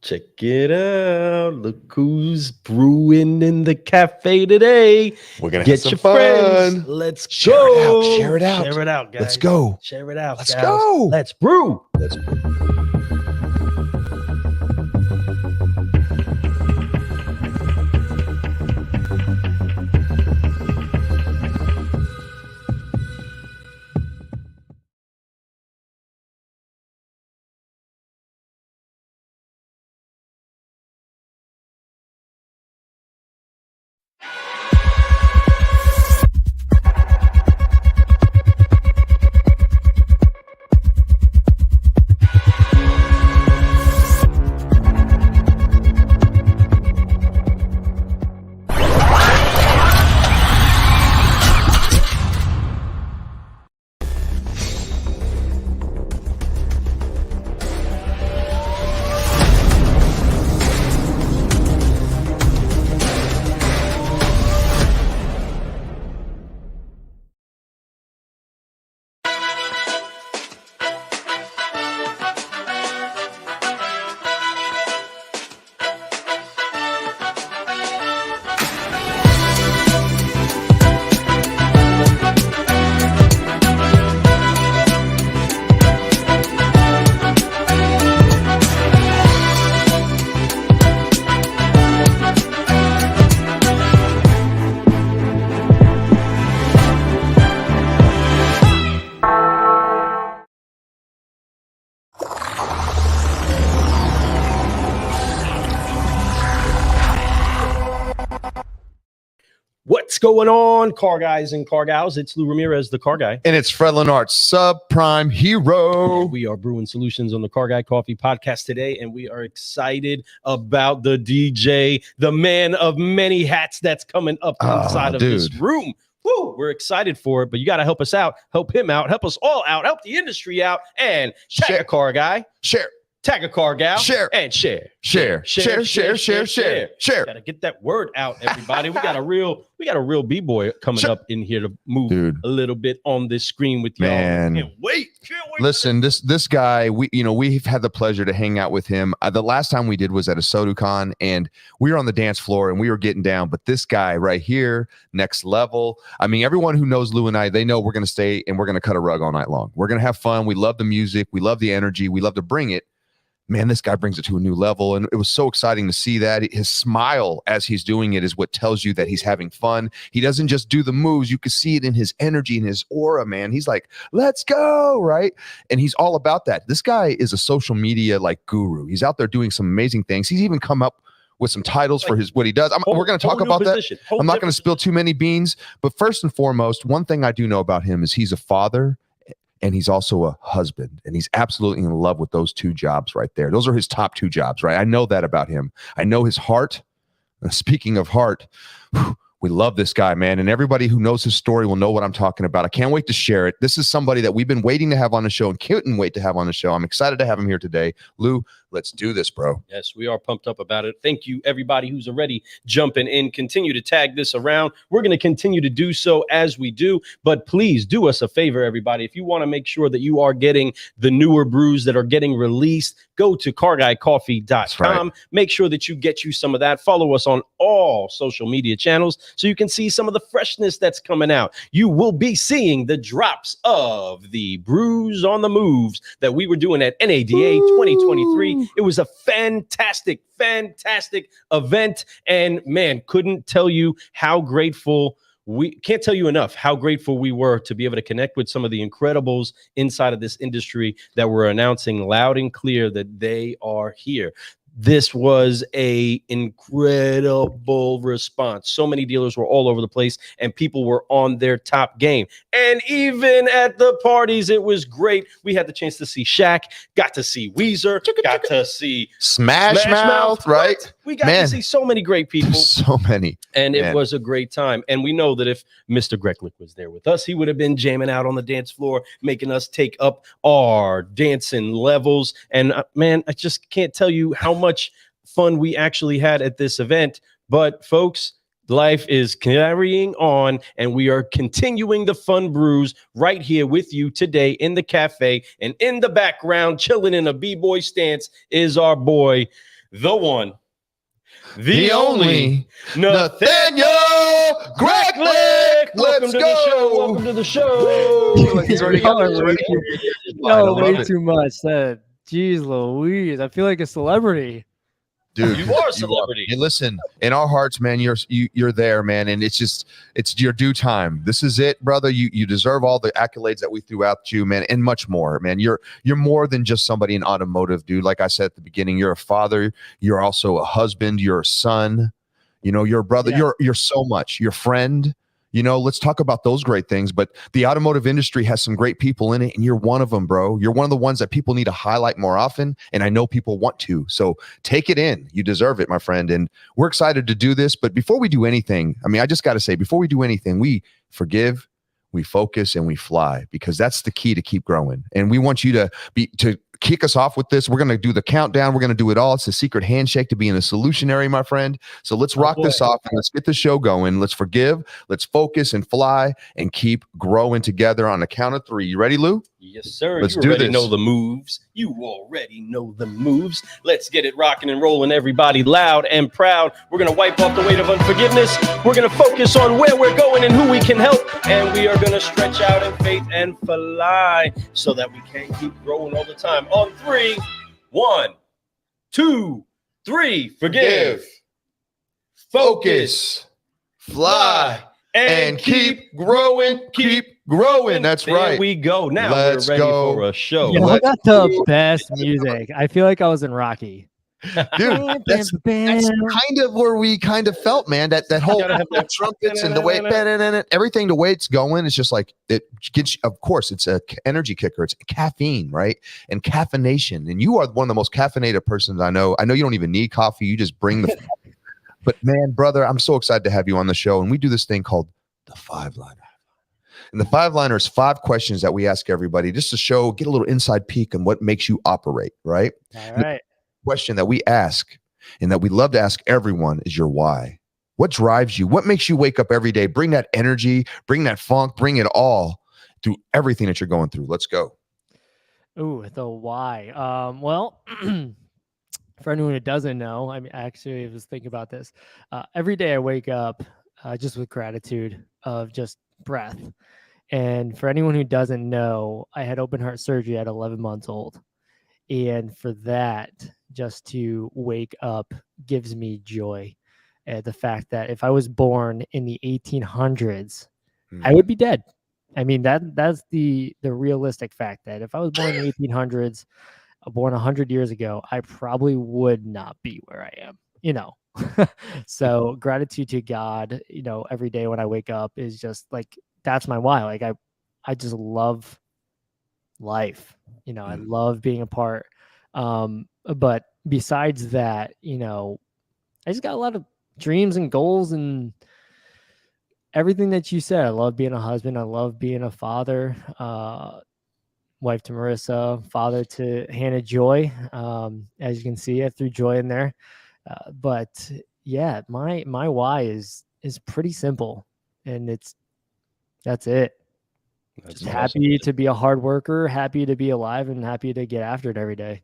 Check it out. Look who's brewing in the cafe today. We're going to Get have some your fun. friends. Let's Share go. it out. Share it out. Share it out, guys. Let's go. Share it out. Let's guys. go. Let's brew. Let's brew. What's going on, car guys and car gals? It's Lou Ramirez, the car guy. And it's Fred Lenart, subprime hero. We are brewing solutions on the Car Guy Coffee podcast today, and we are excited about the DJ, the man of many hats that's coming up inside of this room. Woo, we're excited for it, but you got to help us out, help him out, help us all out, help the industry out, and tag a car guy. Share. Tag a car gal. Share. And share. Share. Gotta get that word out, everybody. We got a real B-boy coming up in here to move a little bit on this screen with y'all. Man. Can't wait. Listen, this guy, we've had the pleasure to hang out with him. The last time we did was at a SoduCon, and we were on the dance floor and we were getting down. But this guy right here, next level. I mean, everyone who knows Lou and I, they know we're gonna stay and we're gonna cut a rug all night long. We're gonna have fun. We love the music, we love the energy, we love to bring it. Man, this guy brings it to a new level, and it was so exciting to see that. His smile as he's doing it is what tells you that he's having fun. He doesn't just do the moves. You can see it in his energy, in his aura, man. He's like, let's go, right? And he's all about that. This guy is a social media like guru. He's out there doing some amazing things. He's even come up with some titles for what he does. We're going to talk about that. I'm not going to spill too many beans, but first and foremost, one thing I do know about him is he's a father, and he's also a husband, and he's absolutely in love with those two jobs right there. Those are his top two jobs, right? I know that about him. I know his heart. Speaking of heart, we love this guy, man. And everybody who knows his story will know what I'm talking about. I can't wait to share it. This is somebody that we've been waiting to have on the show and couldn't wait to have on the show. I'm excited to have him here today. Lou, let's do this, bro. Yes, we are pumped up about it. Thank you, everybody who's already jumping in. Continue to tag this around. We're going to continue to do so as we do. But please do us a favor, everybody. If you want to make sure that you are getting the newer brews that are getting released, go to carguycoffee.com. Right. Make sure that you get you some of that. Follow us on all social media channels so you can see some of the freshness that's coming out. You will be seeing the drops of the brews on the moves that we were doing at NADA 2023. It was a fantastic event. And man, couldn't tell you how grateful can't tell you enough how grateful we were to be able to connect with some of the incredibles inside of this industry that were announcing loud and clear that they are here. This was a incredible response. So many dealers were all over the place and people were on their top game. And even at the parties, it was great. We had the chance to see Shaq, got to see Weezer, got to see Smash Mouth, right? We got to see so many great people. So many. And it was a great time. And we know that if Mr. Greklek was there with us, he would have been jamming out on the dance floor, making us take up our dancing levels. And man, I just can't tell you how much fun we actually had at this event. But folks, life is carrying on, and we are continuing the fun brews right here with you today in the cafe. And in the background, chilling in a B-boy stance, is our boy, the one, The only Nathanael Greklek. Welcome Let's to go. the show. Welcome to the show. Like he's already got this ready. No, I way love it. too much. That, geez Louise, I feel like a celebrity. Dude, You are a celebrity. Hey, listen, in our hearts, man, you're there, man, and it's your due time. This is it, brother. You deserve all the accolades that we threw out you, man, and much more, man. You're more than just somebody in automotive, dude. Like I said at the beginning, you're a father. You're also a husband. You're a son. You know, you're a brother. Yeah. You're so much. Your friend. You know, let's talk about those great things. But the automotive industry has some great people in it, and you're one of them, bro. You're one of the ones that people need to highlight more often, and I know people want to. So take it in. You deserve it, my friend. And we're excited to do this. But before we do anything, I mean, I just got to say, before we do anything, we forgive, we focus, and we fly, because that's the key to keep growing. And we want you to kick us off with this. We're going to do the countdown. We're going to do it all. It's a secret handshake to being a solutionary, my friend. So let's rock this off and let's get the show going. Let's forgive, let's focus and fly and keep growing together on the count of 3. You ready, Lou? Yes, sir. Let's You do already this. know the moves. You already know the moves. Let's get it rocking and rolling, everybody, loud and proud. We're going to wipe off the weight of unforgiveness. We're going to focus on where we're going and who we can help. And we are going to stretch out in faith and fly so that we can keep growing all the time. On 3, 1, 2, 3. Forgive, focus, fly, and keep growing, keep growing. That's there right. we go. Now Let's we're ready go. for a show. Yeah, I let's got the best music. I feel like I was in Rocky. Dude, that's kind of where we kind of felt, man. That whole Gotta have that trumpets and the way everything, the way it's going, it's just like it gets. Of course, it's a energy kicker. It's caffeine, right? And caffeination. And you are one of the most caffeinated persons I know. I know you don't even need coffee. You just bring the. But man, brother, I'm so excited to have you on the show. And we do this thing called the 5-liner. And the 5-liner is 5 questions that we ask everybody just to get a little inside peek on what makes you operate, right? All right. Question that we ask and that we love to ask everyone is your why. What drives you? What makes you wake up every day? Bring that energy, bring that funk, bring it all through everything that you're going through. Let's go. Ooh, the why. Well, for anyone who doesn't know, I mean, actually, I was thinking about this. Every day I wake up just with gratitude of just breath. And for anyone who doesn't know, I had open heart surgery at 11 months old. And for that, just to wake up gives me joy. The fact that if I was born in the 1800s, I would be dead. I mean, that's the realistic fact that if I was born in the 1800s, born 100 years ago, I probably would not be where I am, you know. So gratitude to God, you know, every day when I wake up is just like, that's my why. Like I just love life. You know, I love being a part. But besides that, you know, I just got a lot of dreams and goals and everything that you said. I love being a husband. I love being a father, wife to Marissa, father to Hannah Joy. As you can see, I threw Joy in there. But yeah, my why is pretty simple, and that's it. Just happy to be a hard worker, happy to be alive, and happy to get after it every day.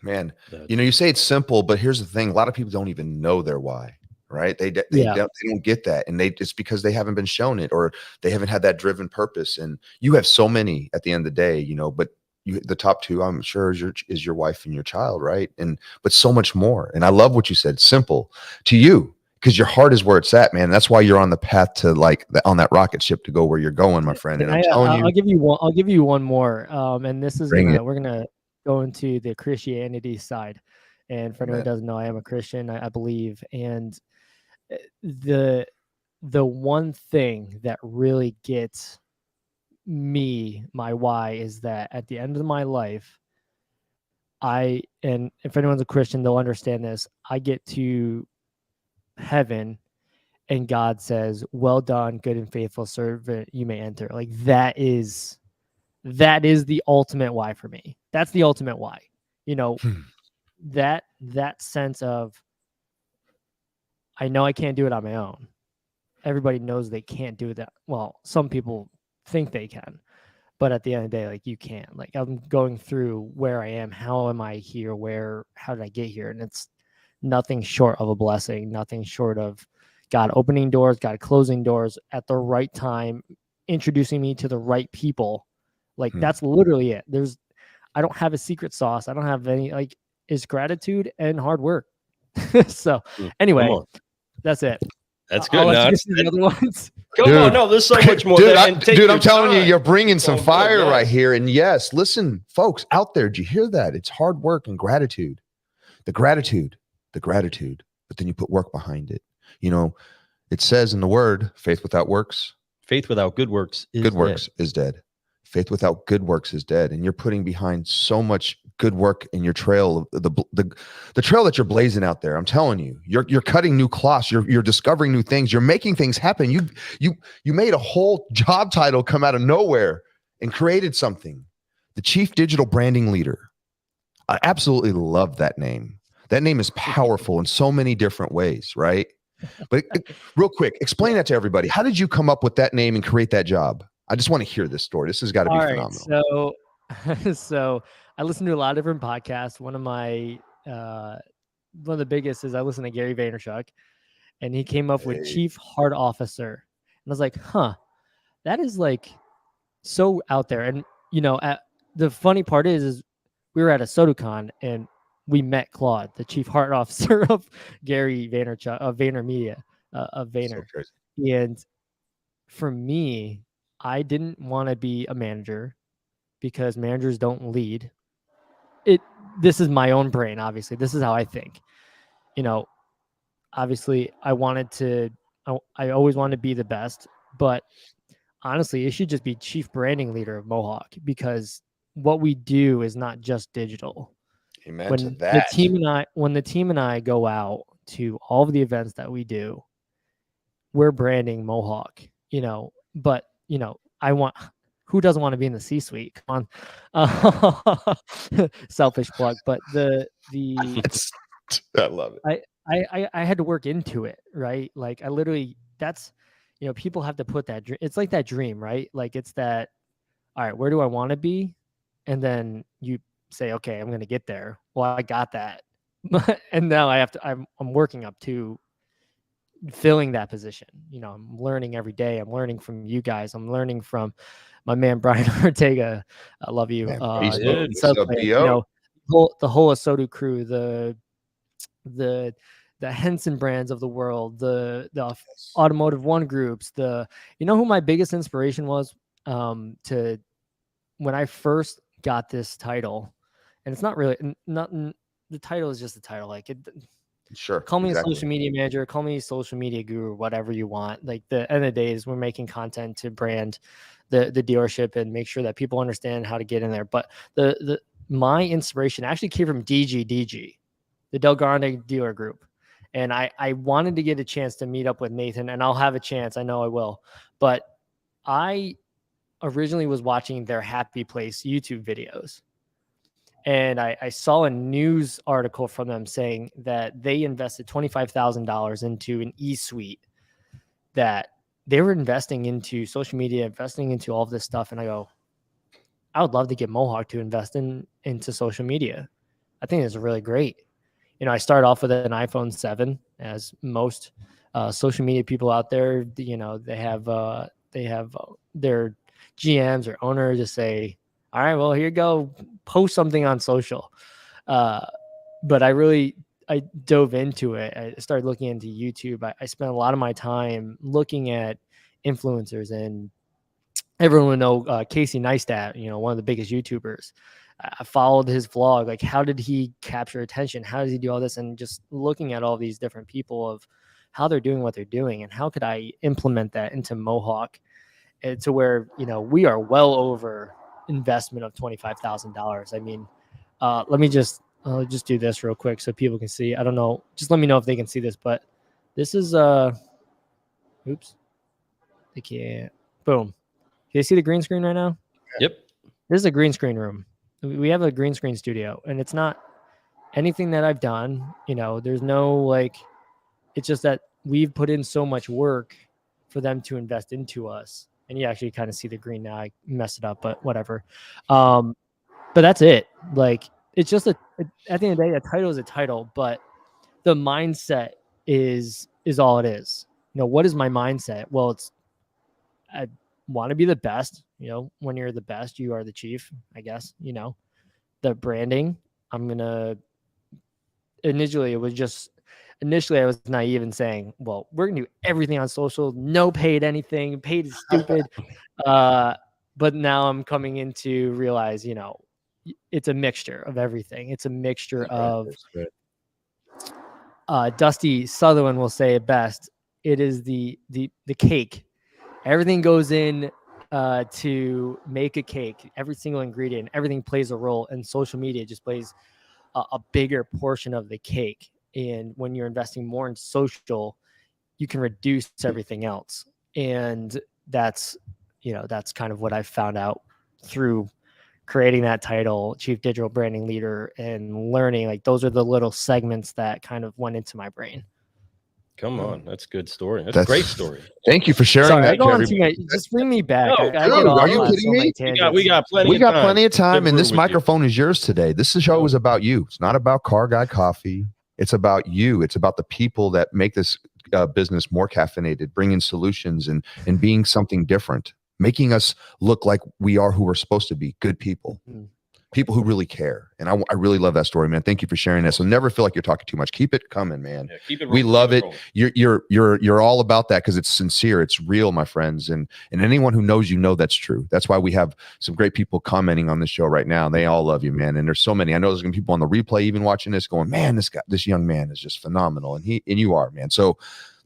Man, you know, you say it's simple, but here's the thing: a lot of people don't even know their why, right? They don't get that, and it's because they haven't been shown it, or they haven't had that driven purpose. And you have so many at the end of the day, you know. But the top 2, I'm sure, is your wife and your child, right? But so much more. And I love what you said: simple to you, because your heart is where it's at, man. That's why you're on the path to on that rocket ship to go where you're going, my friend. And I'm telling you, I'll give you one more. And this is we're gonna go into the Christianity side. And for anyone who doesn't know, I am a Christian, I believe. And the one thing that really gets me, my why, is that at the end of my life, and if anyone's a Christian, they'll understand this, I get to heaven and God says, "Well done, good and faithful servant, you may enter." Like that is the ultimate why for me. That's the ultimate why. You know, that sense of, I know I can't do it on my own. Everybody knows they can't do that. Well, some people think they can, but at the end of the day, like, you can't. Like, I'm going through where I am. How am I here? How did I get here? And nothing short of a blessing, nothing short of God opening doors, God closing doors at the right time, introducing me to the right people. Like that's literally it. I don't have a secret sauce. I don't have any, like, it's gratitude and hard work. So anyway, that's it. That's I'll good. let No, you get to the other ones. come on. No, there's so much more. Dude, there, and take I'm telling you, time. you're bringing It's some all good, fire yes. right here. And yes, listen, folks out there, did you hear that? It's hard work and gratitude. The gratitude. But then you put work behind it. You know, it says in the word, faith without works. Faith without good works is Good works is dead. Faith without good works is dead. And you're putting behind so much good work in your trail, the trail that you're blazing out there. I'm telling you, you're cutting new cloths. You're discovering new things. You're making things happen. You made a whole job title come out of nowhere and created something. The Chief Digital Branding Leader. I absolutely love that name. That name is powerful in so many different ways, right? But real quick, explain that to everybody. How did you come up with that name and create that job? I just want to hear this story. This has got to be phenomenal. So I listen to a lot of different podcasts. One of the biggest is I listen to Gary Vaynerchuk, and he came up with Chief Heart Officer. And I was like, that is like so out there. And the funny part is we were at a SotoCon and we met Claude, the Chief Heart Officer of Gary Vaynerchuk, of VaynerMedia, of Vayner. So and for me, I didn't want to be a manager because managers don't lead. This is my own brain, obviously. This is how I think. Obviously, I always wanted to be the best, but honestly, it should just be chief branding leader of Mohawk, because what we do is not just digital. Amen to that. When the team and I go out to all of the events that we do, we're branding Mohawk, but who doesn't want to be in the C-suite? Come on. Selfish plug, but I love it. I had to work into it, right? Like I literally, people have to put that, it's like that dream, right? Like it's that, all right, where do I want to be? And then you say, okay, I'm going to get there. Well, I got that. And now I'm working up to filling that position. I'm learning every day. I'm learning from you guys. I'm learning from my man, Brian Ortega. I love you. Man, the whole Asotu crew, the Henson brands of the world, the Automotive One groups, who my biggest inspiration was to when I first got this title. And it's not really the title is just the title. Like it, sure. Call me a social media manager, call me a social media guru, whatever you want. Like the end of the day is we're making content to brand the dealership and make sure that people understand how to get in there. But my inspiration actually came from DG, the Del Grande Dealer Group. And I wanted to get a chance to meet up with Nathan, and I'll have a chance. I know I will. But I originally was watching their Happy Place YouTube videos. And I saw a news article from them saying that they invested $25,000 into an e-suite, that they were investing into social media, investing into all of this stuff. And I go, I would love to get Mohawk to invest into social media. I think it's really great. I started off with an iPhone 7, as most social media people out there, they have their GMs or owners just say, all right, well, here you go, post something on social. But I dove into it. I started looking into YouTube. I spent a lot of my time looking at influencers, and everyone would know Casey Neistat, one of the biggest YouTubers. I followed his vlog. Like, how did he capture attention? How does he do all this? And just looking at all these different people of how they're doing what they're doing, and how could I implement that into Mohawk to where, we are well over investment of $25,000. I mean, let me just do this real quick so people can see. I don't know. Just let me know if they can see this, but this is oops. They can't. Boom. Can you see the green screen right now? Yep. This is a green screen room. We have a green screen studio, and it's not anything that I've done. There's no it's just that we've put in so much work for them to invest into us. And you actually kind of see the green now. I messed it up, but whatever. But that's it. Like, it's just at the end of the day, a title is a title. But the mindset is all it is. What is my mindset? Well, it's I want to be the best. When you're the best, you are the chief, I guess. The branding, I'm gonna initially I was naive in saying, well, we're gonna do everything on social, no paid anything. Paid is stupid. But now I'm coming into realize, it's a mixture of everything. It's a mixture of Dusty Sutherland will say it best. It is the cake. Everything goes in to make a cake. Every single ingredient, everything plays a role, and social media just plays a bigger portion of the cake. And when you're investing more in social, you can reduce everything else. And that's kind of what I found out through creating that title, Chief Digital Branding Leader, and learning. Like, those are the little segments that kind of went into my brain. Come on, that's a good story. That's a great story. Thank you for sharing Sorry, that. I go on too much. Just bring me back. No, I dude, get off are you on kidding so me? many tangents. We got plenty. We got of time. plenty of time, and this with you. microphone is yours today. This show is about you. It's not about Car Guy Coffee. It's about you. It's about the people that make this business more caffeinated, bringing solutions and being something different, making us look like we are who we're supposed to be, good people. People who really care. And I really love that story, man. Thank you for sharing that. So never feel like you're talking too much. Keep it coming, man. Yeah, keep it we rolling, love it. Rolling. You're all about that because it's sincere. It's real, my friends. And anyone who knows you know that's true. That's why we have some great people commenting on this show right now. They all love you, man. And there's so many. I know there's gonna be people on the replay even watching this going, man, this young man is just phenomenal. And you are, man. So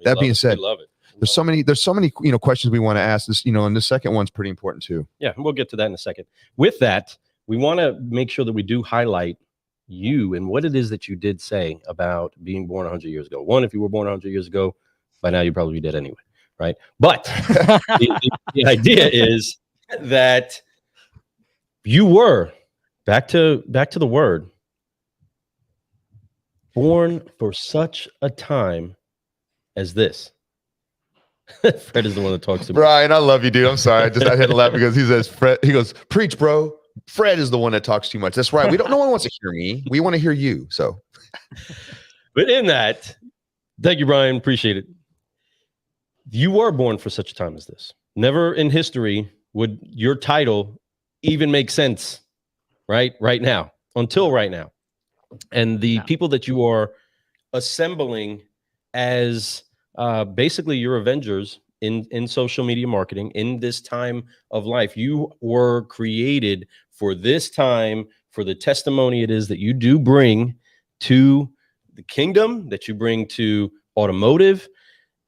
that being said, we love it. There's so many questions we want to ask this, and the second one's pretty important too. Yeah, we'll get to that in a second. With that, we want to make sure that we do highlight you and what it is that you did say about being born 100 years ago. One, if you were born 100 years ago, by now you'd probably be dead anyway, right? But the idea is that you were, back to the word, born for such a time as this. Fred is the one that talks to me. Brian, I love you, dude. I'm sorry. I had to laugh because he says, Fred, he goes, preach, bro. Fred is the one that talks too much. That's right. No one wants to hear me. We want to hear you. So, but in that, thank you, Brian. Appreciate it. You were born for such a time as this. Never in history would your title even make sense, right now, until right now. And the people that you are assembling as basically your Avengers in social media marketing in this time of life, you were created for this time, for the testimony it is that you do bring to the kingdom, that you bring to automotive.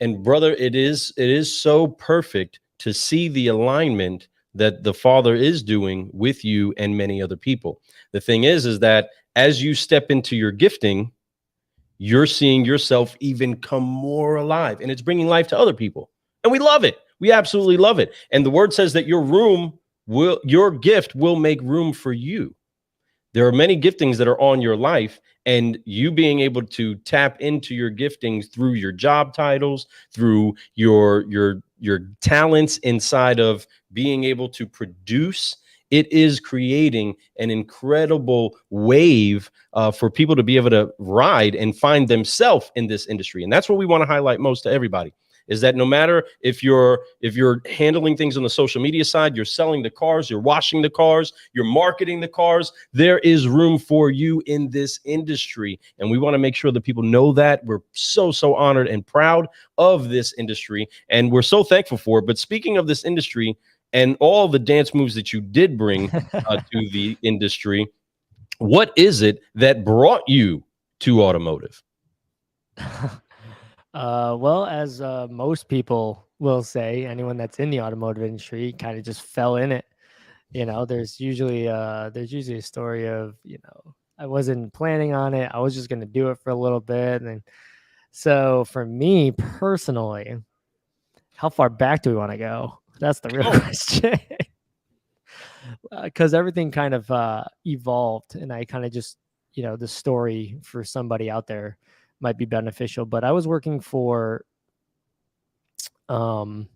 And brother, it is so perfect to see the alignment that the Father is doing with you and many other people. The thing is that as you step into your gifting, you're seeing yourself even come more alive, and it's bringing life to other people. And we love it. We absolutely love it. And the word says that your gift will make room for you. There are many giftings that are on your life, and you being able to tap into your giftings through your job titles, through your talents inside of being able to produce, it is creating an incredible wave for people to be able to ride and find themselves in this industry. And that's what we want to highlight most to everybody, is that no matter if you're handling things on the social media side, you're selling the cars, you're washing the cars, you're marketing the cars, there is room for you in this industry. And we want to make sure that people know that. We're so honored and proud of this industry, and we're so thankful for it. But speaking of this industry and all the dance moves that you did bring to the industry, what is it that brought you to automotive? Well, as most people will say, anyone that's in the automotive industry kind of just fell in it. There's usually a story of, I wasn't planning on it. I was just going to do it for a little bit. And so for me personally, how far back do we want to go? That's the real question. Because everything kind of evolved, and I kind of just, the story for somebody out there might be beneficial. But I was working for, I'm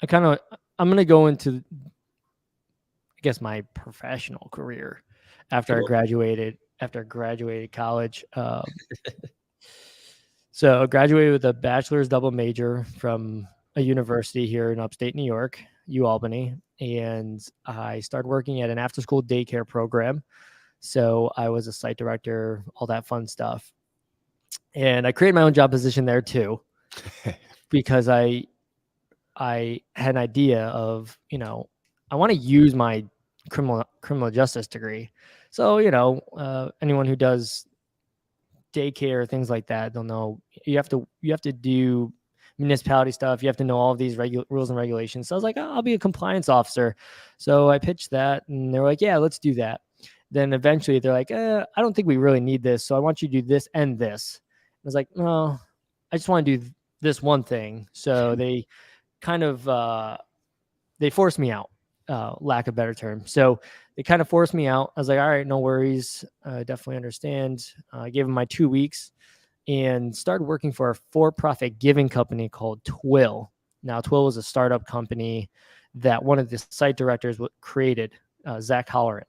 going to go into, I guess, my professional career after I graduated. after I graduated college. So I graduated with a bachelor's double major from a university here in upstate New York, UAlbany, and I started working at an after-school daycare program. So I was a site director, all that fun stuff. And I created my own job position there too, because I had an idea of, I want to use my criminal justice degree. So, anyone who does daycare, things like that, they'll know you have to do municipality stuff. You have to know all of these rules and regulations. So I was like, oh, I'll be a compliance officer. So I pitched that, and they were like, yeah, let's do that. Then eventually they're like, I don't think we really need this. So I want you to do this and this. I was like, no, I just want to do this one thing. So they kind of they forced me out, lack of better term. So they kind of forced me out. I was like, all right, no worries. Definitely understand. I gave them my 2 weeks and started working for a for-profit giving company called Twill. Now, Twill was a startup company that one of the site directors created, Zach Holleran,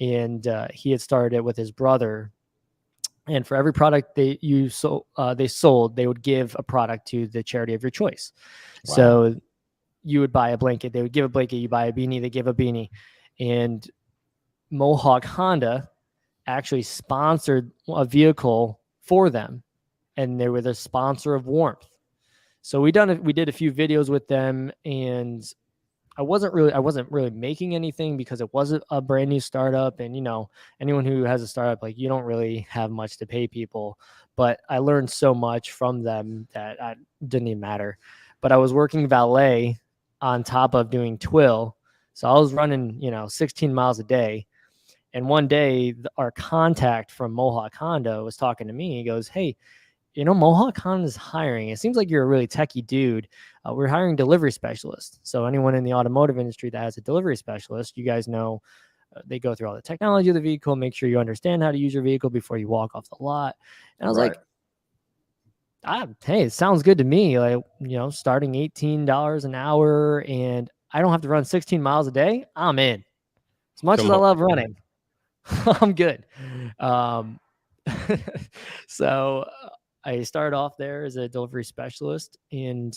and he had started it with his brother. And for every product they sold, they would give a product to the charity of your choice. Wow. So you would buy a blanket, they would give a blanket. You buy a beanie, they give a beanie. And Mohawk Honda actually sponsored a vehicle for them, and they were the sponsor of Warmth. So we did a few videos with them, and I wasn't really making anything because it wasn't a brand new startup. And anyone who has a startup, like, you don't really have much to pay people. But I learned so much from them that it didn't even matter. But I was working valet on top of doing Twill, so I was running 16 miles a day. And one day, our contact from Mohawk Honda was talking to me. He goes, hey, Mohawk Honda is hiring. It seems like you're a really techie dude. We're hiring delivery specialists. So anyone in the automotive industry that has a delivery specialist, you guys know, they go through all the technology of the vehicle, make sure you understand how to use your vehicle before you walk off the lot. And I was like, hey, it sounds good to me. Like, starting $18 an hour, and I don't have to run 16 miles a day. I'm in. As much as I love running, I'm good. So I started off there as a delivery specialist, and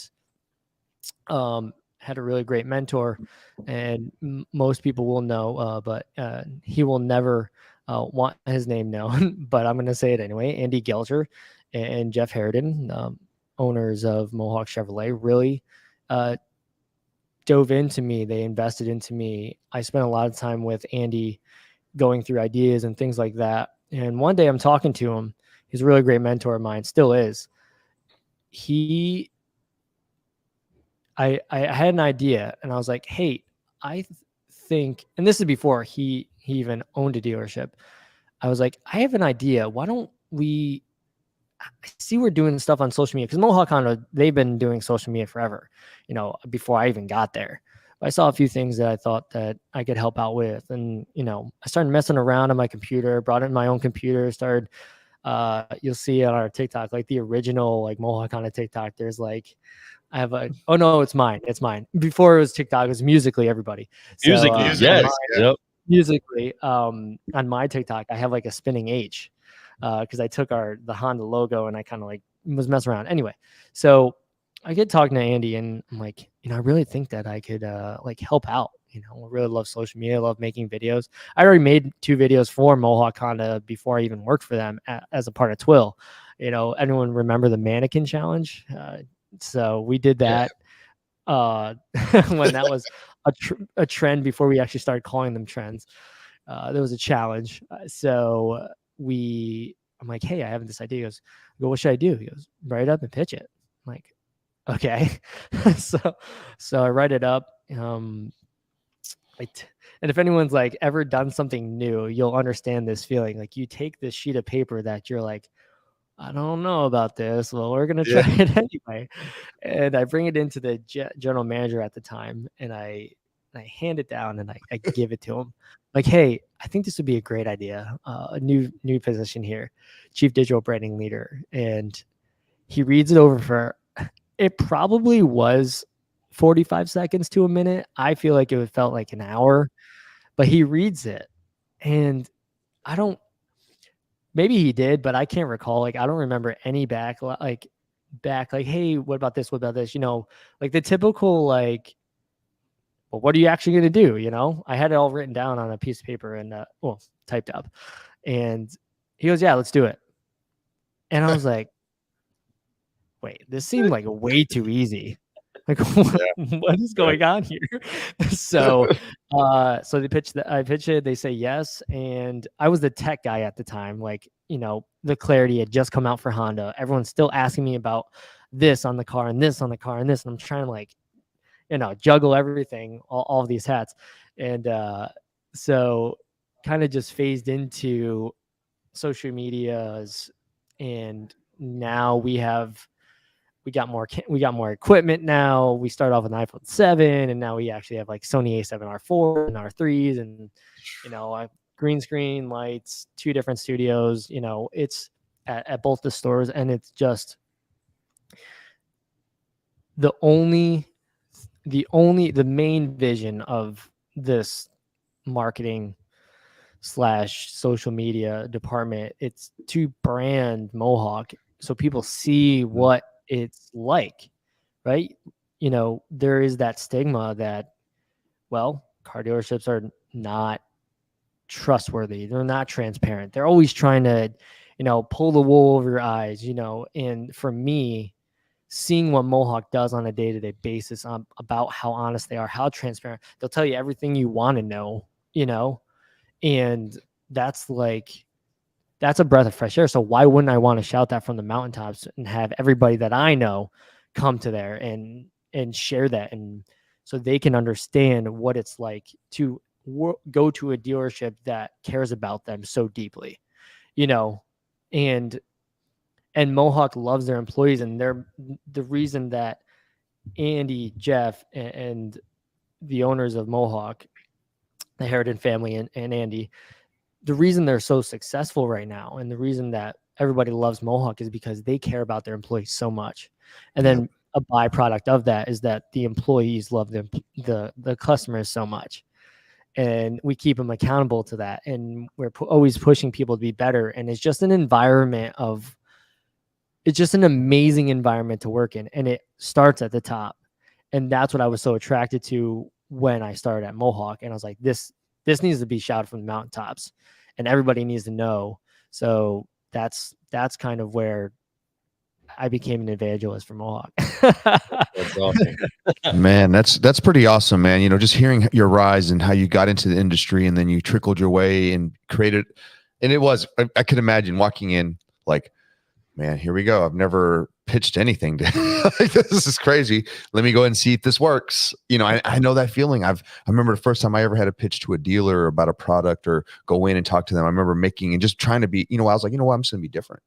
had a really great mentor. And most people will know, but he will never want his name known, but I'm going to say it anyway. Andy Gelger and Jeff Harridan, owners of Mohawk Chevrolet, really dove into me. They invested into me. I spent a lot of time with Andy going through ideas and things like that. And one day I'm talking to him. He's a really great mentor of mine, still is. I had an idea, and I was like, hey, I think, and this is before he even owned a dealership. I was like, I have an idea. Why don't we, I see we're doing stuff on social media, because Mohawk Honda, they've been doing social media forever, before I even got there. But I saw a few things that I thought that I could help out with. And, I started messing around on my computer, brought in my own computer, started, you'll see on our TikTok, like the original, like Mohawk Honda TikTok, there's like, I have oh no, it's mine. Before it was TikTok, it was Musical.ly, everybody. Musical.ly, yes. Yep. Musical.ly, on my TikTok, I have like a spinning H, because I took the Honda logo and I kind of like was messing around. Anyway, so I get talking to Andy, and I'm like, I really think that I could like help out. I really love social media. I love making videos. I already made 2 videos for Mohawk Honda before I even worked for them as a part of Twill. Anyone remember the mannequin challenge? So we did that when that was a trend before we actually started calling them trends. There was a challenge. So I'm like, hey, I have this idea. He goes, what should I do? He goes, write it up and pitch it. I'm like, okay. so I write it up. And if anyone's like ever done something new, you'll understand this feeling. Like, you take this sheet of paper that you're like, I don't know about this. Well, we're going to try it anyway. And I bring it into the general manager at the time, and I hand it down, and I give it to him. Like, hey, I think this would be a great idea. A new position here, chief digital branding leader. And he reads it over for, it probably was 45 seconds to a minute. I feel like it felt like an hour, but he reads it, and maybe he did, but I can't recall. Like, I don't remember any back, like, hey, what about this? What about this? Like the typical, like, well, what are you actually going to do? I had it all written down on a piece of paper and, well, typed up. And he goes, yeah, let's do it. And I was like, wait, this seemed like way too easy. Like, what is going on here? So, so I pitched it, they say yes. And I was the tech guy at the time. Like, the Clarity had just come out for Honda. Everyone's still asking me about this on the car and this on the car and this. And I'm trying to, like, juggle everything, all of these hats. And so kind of just phased into social medias. And now we got more equipment now. We start off with an iPhone 7, and now we actually have like Sony A7R4 and R3s, and green screen lights, 2 different studios. It's at both the stores, and it's just the main vision of this marketing / social media department. It's to brand Mohawk so people see what it's like, right? There is that stigma that, well, car dealerships are not trustworthy. They're not transparent. They're always trying to, pull the wool over your eyes, and for me, seeing what Mohawk does on a day-to-day basis about how honest they are, how transparent, they'll tell you everything you want to know, and that's a breath of fresh air. So why wouldn't I want to shout that from the mountaintops and have everybody that I know come to there and share that, and so they can understand what it's like to go to a dealership that cares about them so deeply, and Mohawk loves their employees, and they're the reason that Andy, Jeff, and the owners of Mohawk, the Harridan family and Andy, the reason they're so successful right now, and the reason that everybody loves Mohawk, is because they care about their employees so much. And then a byproduct of that is that the employees love the customers so much, and we keep them accountable to that. And we're always pushing people to be better. And it's just an amazing environment to work in. And it starts at the top. And that's what I was so attracted to when I started at Mohawk. And I was like, this needs to be shouted from the mountaintops, and everybody needs to know. So that's kind of where I became an evangelist for Mohawk. That's awesome. Man, that's pretty awesome, man. Just hearing your rise and how you got into the industry, and then you trickled your way and created, and I could imagine walking in like, man, here we go. I've never pitched anything to like, this is crazy. Let me go ahead and see if this works. I know that feeling. I remember the first time I ever had a pitch to a dealer about a product or go in and talk to them. I remember making and just trying to be, I was like, what, I'm just gonna be different.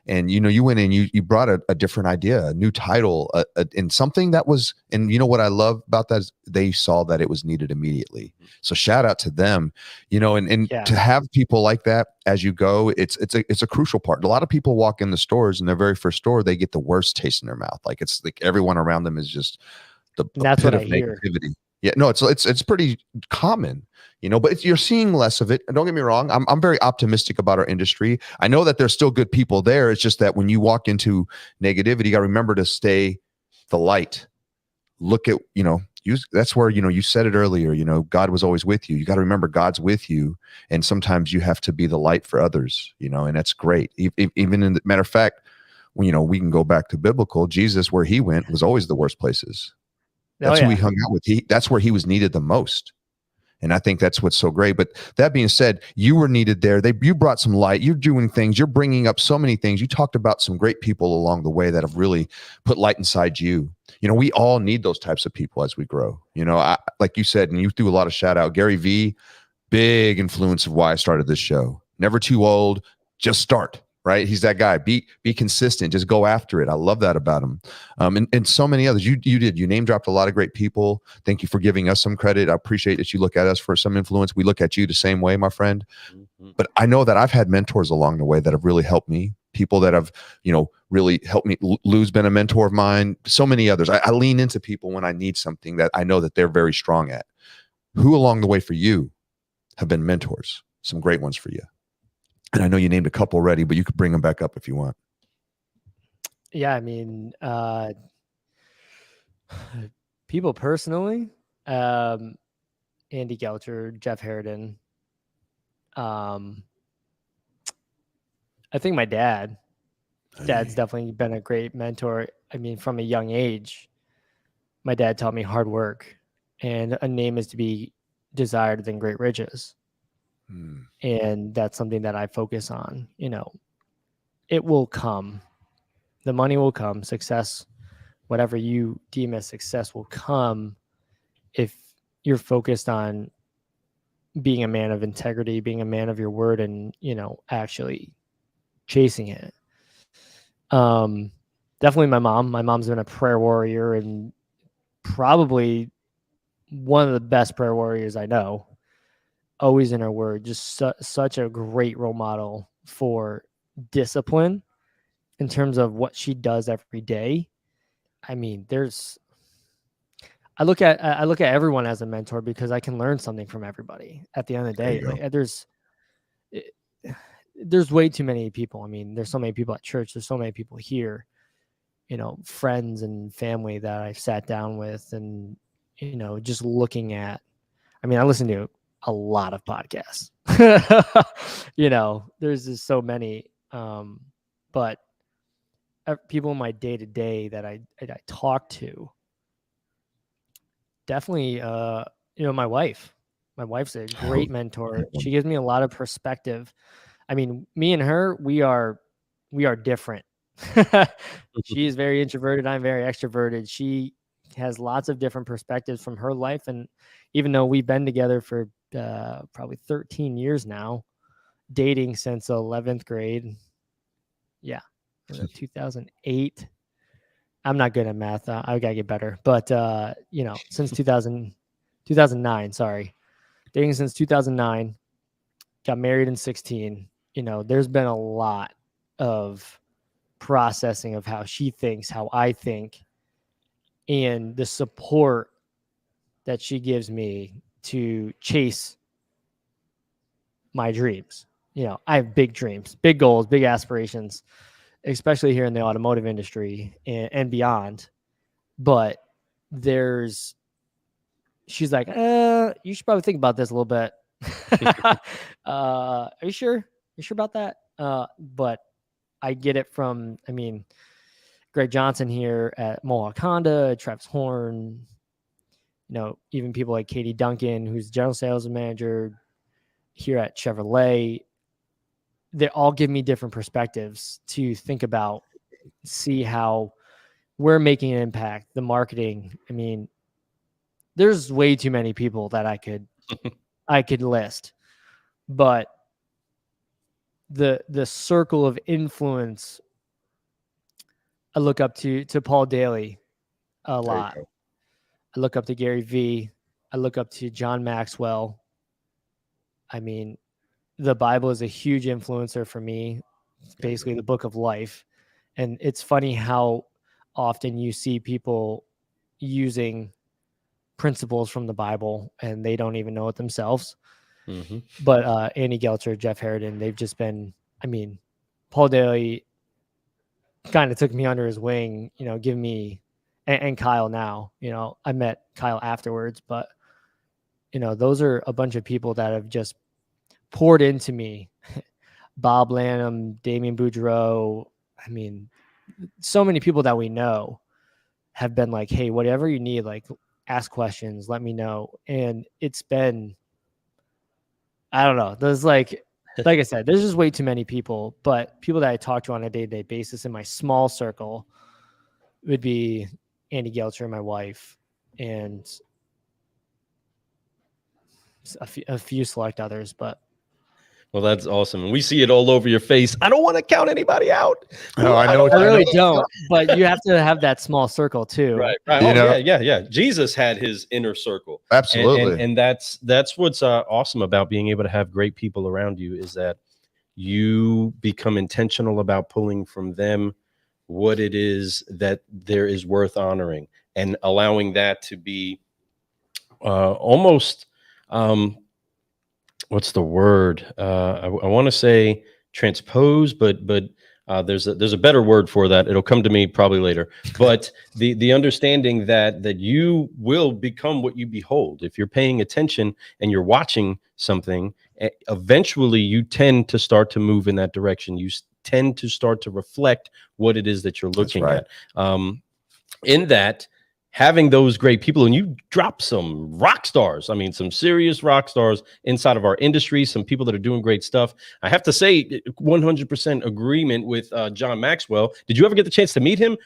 And you went in, you brought a different idea, a new title, and something that was, and what I love about that is they saw that it was needed immediately. So shout out to them, and to have people like that as you go, it's a crucial part. A lot of people walk in the stores, and their very first store, they get the worst taste in their mouth. Like, it's like everyone around them is just the that's pit what of I hear. negativity. Yeah, no, it's pretty common, but you're seeing less of it. And don't get me wrong, I'm very optimistic about our industry. I know that there's still good people there. It's just that when you walk into negativity, you got to remember to stay the light. Look at, that's where, you said it earlier, God was always with you. You got to remember God's with you. And sometimes you have to be the light for others, and that's great. Even in the matter of fact, we can go back to biblical. Jesus, where he went, was always the worst places. That's who he hung out with. That's where he was needed the most. And I think that's what's so great. But that being said, you were needed there. You brought some light. You're doing things. You're bringing up so many things. You talked about some great people along the way that have really put light inside you. We all need those types of people as we grow. Like you said, and you threw a lot of shout out. Gary V, big influence of why I started this show. Never too old. Just start. Right? He's that guy. Be consistent. Just go after it. I love that about him. And so many others. You name dropped a lot of great people. Thank you for giving us some credit. I appreciate that you look at us for some influence. We look at you the same way, my friend. Mm-hmm. But I know that I've had mentors along the way that have really helped me. People that have, really helped me. Lou's been a mentor of mine. So many others. I lean into people when I need something that I know that they're very strong at. Who along the way for you have been mentors? Some great ones for you. And I know you named a couple already, but you could bring them back up if you want. Yeah, I mean, people personally, Andy Gelcher, Jeff Harridan. I think my dad's definitely been a great mentor. I mean, from a young age, my dad taught me hard work, and a name is to be desired than great riches. And that's something that I focus on. You know, it will come. The money will come. Success, whatever you deem as success, will come if you're focused on being a man of integrity, being a man of your word, and, you know, actually chasing it. Definitely my mom. My mom's been a prayer warrior and probably one of the best prayer warriors I know. Always in her word, just such a great role model for discipline in terms of what she does every day. I mean, I look at everyone as a mentor because I can learn something from everybody. At the end of the day, like, there's way too many people. I mean, there's so many people at church. There's so many people here, you know, friends and family that I've sat down with, and, you know, just looking at. I mean, I listen to a lot of podcasts. You know, there's just so many. But people in my day to day that I talk to, definitely, you know, my wife's a great mentor. She gives me a lot of perspective. I mean, me and her, we are different. She is very introverted. I'm very extroverted. She has lots of different perspectives from her life. And even though we've been together for probably 13 years now, dating since 11th grade. Yeah. 2008. I'm not good at math. I got to get better. But, you know, since 2009, sorry. Dating since 2009. Got married in 16. You know, there's been a lot of processing of how she thinks, how I think, and the support that she gives me to chase my dreams. You know, I have big dreams, big goals, big aspirations, especially here in the automotive industry and beyond. But she's like, you should probably think about this a little bit. Are you sure? You sure about that? But I get it from, I mean, Greg Johnson here at Mohawk Honda, Travis Horn, you know, even people like Katie Duncan, who's general sales manager here at Chevrolet. They all give me different perspectives to think about, see how we're making an impact, the marketing. I mean, there's way too many people that I could list, but the circle of influence, I look up to Paul Daly a lot. I look up to Gary Vee. I look up to John Maxwell. I mean, the Bible is a huge influencer for me. It's basically the book of life. And it's funny how often you see people using principles from the Bible and they don't even know it themselves. Mm-hmm. But Andy Gelcher, Jeff Harridan, they've just been, I mean, Paul Daly kind of took me under his wing, you know, give me, and Kyle now, you know, I met Kyle afterwards, but, you know, those are a bunch of people that have just poured into me. Bob Lanham, Damien Boudreau. I mean, so many people that we know have been like, hey, whatever you need, like, ask questions, let me know. And it's been, I don't know. There's like I said, there's just way too many people, but people that I talk to on a day-to-day basis in my small circle would be Andy Gelcher, my wife, and a few select others, but. Well, that's awesome. And we see it all over your face. I don't want to count anybody out. No, I know. I really don't, but you have to have that small circle too. Right. Oh, yeah. Jesus had his inner circle. Absolutely. And that's what's awesome about being able to have great people around you, is that you become intentional about pulling from them what it is that there is worth honoring, and allowing that to be almost what's the word? I want to say transpose, but there's a better word for that. It'll come to me probably later. But the understanding that you will become what you behold. If you're paying attention and you're watching something, eventually you tend to start to move in that direction. You tend to start to reflect what it is that you're looking right. at. In that, having those great people, and you drop some rock stars, I mean, some serious rock stars inside of our industry, some people that are doing great stuff. I have to say 100% agreement with John Maxwell. Did you ever get the chance to meet him?